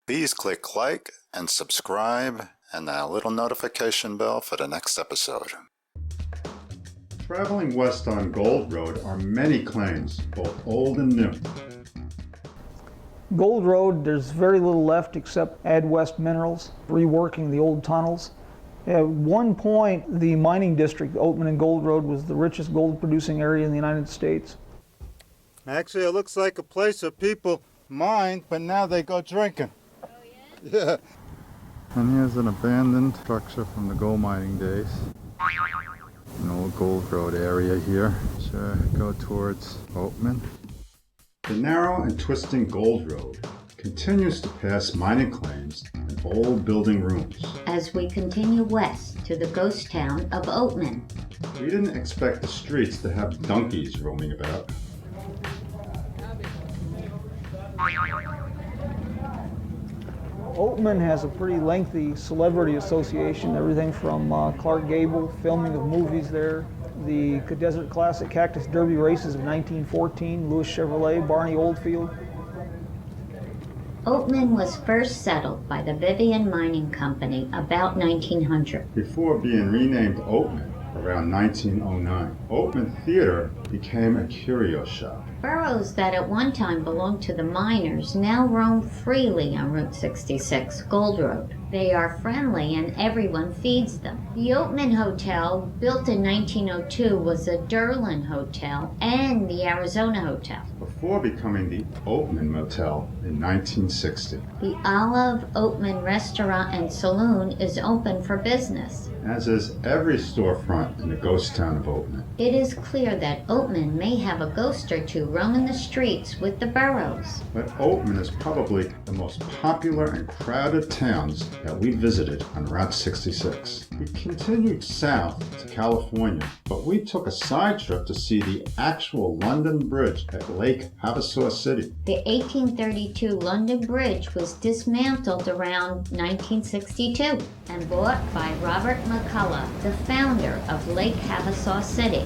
Please click like and subscribe and that little notification bell for the next episode. Traveling west on Gold Road are many claims, both old and new. Gold Road, there's very little left except add west minerals, reworking the old tunnels. At one point, the mining district, Oatman and Gold Road, was the richest gold producing area in the United States. Actually, it looks like a place where people mine, but now they go drinking. Oh, yeah? Yeah. And here's an abandoned structure from the gold mining days. An old Gold Road area here. Should go towards Oatman. The narrow and twisting Gold Road continues to pass mining claims and old building rooms. As we continue west to the ghost town of Oatman. We didn't expect the streets to have donkeys roaming about. Oatman has a pretty lengthy celebrity association, everything from Clark Gable, filming of movies there, the Desert Classic Cactus Derby races of 1914, Lewis Chevrolet, Barney Oldfield. Oatman was first settled by the Vivian Mining Company about 1900. Before being renamed Oatman around 1909, Oatman Theater became a curio shop. Burros that at one time belonged to the miners now roam freely on Route 66, Gold Road. They are friendly and everyone feeds them. The Oatman Hotel, built in 1902, was a Durlin Hotel and the Arizona Hotel. Before becoming the Oatman Motel in 1960. The Olive Oatman Restaurant and Saloon is open for business. As is every storefront in the ghost town of Oatman. It is clear that Oatman may have a ghost or two roaming the streets with the burros. But Oatman is probably the most popular and crowded towns that we visited on Route 66. We continued south to California, but we took a side trip to see the actual London Bridge at Lake Havasu City. The 1832 London Bridge was dismantled around 1962 and bought by Robert McCullough, the founder of Lake Havasu City.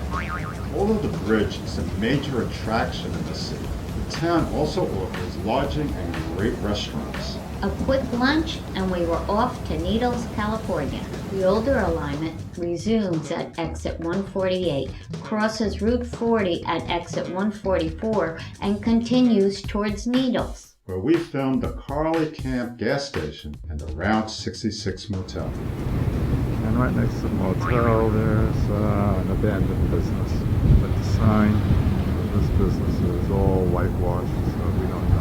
Although the bridge is a major attraction in the city, the town also offers lodging and great restaurants. A quick lunch and we were off to Needles, California. The older alignment resumes at exit 148, crosses Route 40 at exit 144, and continues towards Needles, where we filmed the Carty Camp gas station and the Route 66 Motel. And right next to the motel, there's an abandoned business. But the sign of this business is all whitewashed, so we don't know.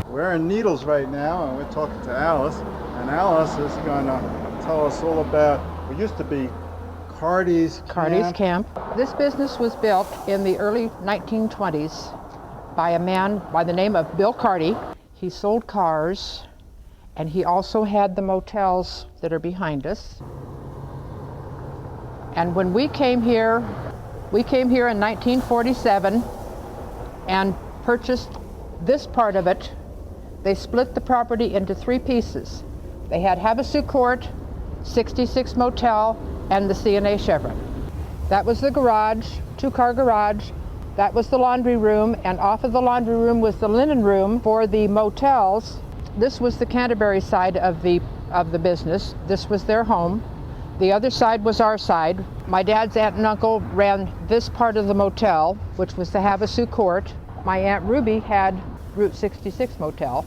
We're in Needles right now, and we're talking to Alice. And Alice is going to tell us all about, it used to be Carty's Camp. This business was built in the early 1920s by a man by the name of Bill Carty. He sold cars, and he also had the motels that are behind us. And when we came here in 1947 and purchased this part of it. They split the property into three pieces. They had Havasu Court, 66 Motel, and the C&A Chevron. That was the garage, two-car garage. That was the laundry room, and off of the laundry room was the linen room for the motels. This was the Canterbury side of the business. This was their home. The other side was our side. My dad's aunt and uncle ran this part of the motel, which was the Havasu Court. My Aunt Ruby had Route 66 Motel.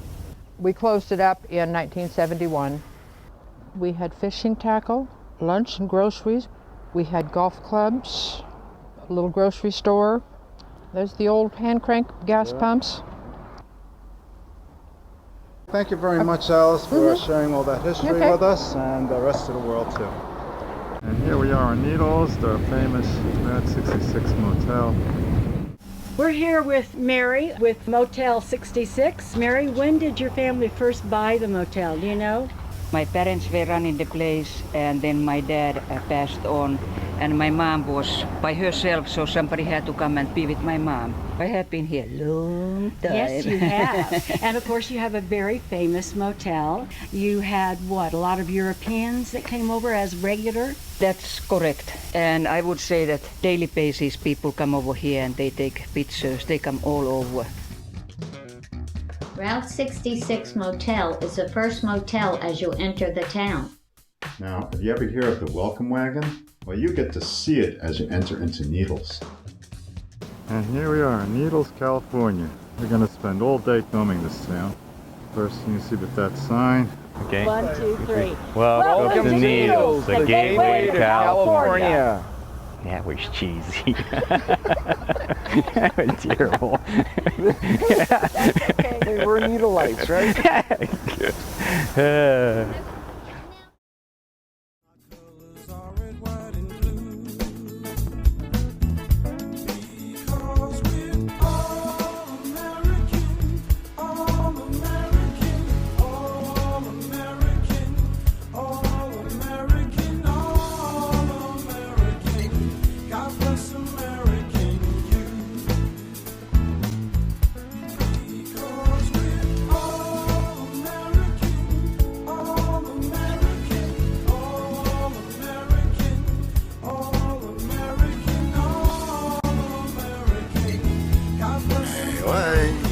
We closed it up in 1971. We had fishing tackle, lunch and groceries. We had golf clubs, a little grocery store. There's the old hand crank gas pumps. Thank you very much, Alice, for sharing all that history with us and the rest of the world too. And here we are in Needles, the famous Route 66 Motel. We're here with Mary with Motel 66. Mary, when did your family first buy the motel? Do you know? My parents were running the place, and then my dad passed on And my mom was by herself, so somebody had to come and be with my mom. I have been here a long time. Yes, you have. And of course, you have a very famous motel. You had what, a lot of Europeans that came over as regular? That's correct. And I would say that daily basis people come over here and they take pictures. They come all over. Route 66 Motel is the first motel as you enter the town. Now, if you ever hear of the welcome wagon, well, you get to see it as you enter into Needles. And here we are in Needles, California. We're going to spend all day filming this town. First thing you see with that sign. Okay. 1, 2, 3. Welcome to Needles, the gateway to California. That was cheesy. That was terrible. Hey, we're Needleites, right? Anyway,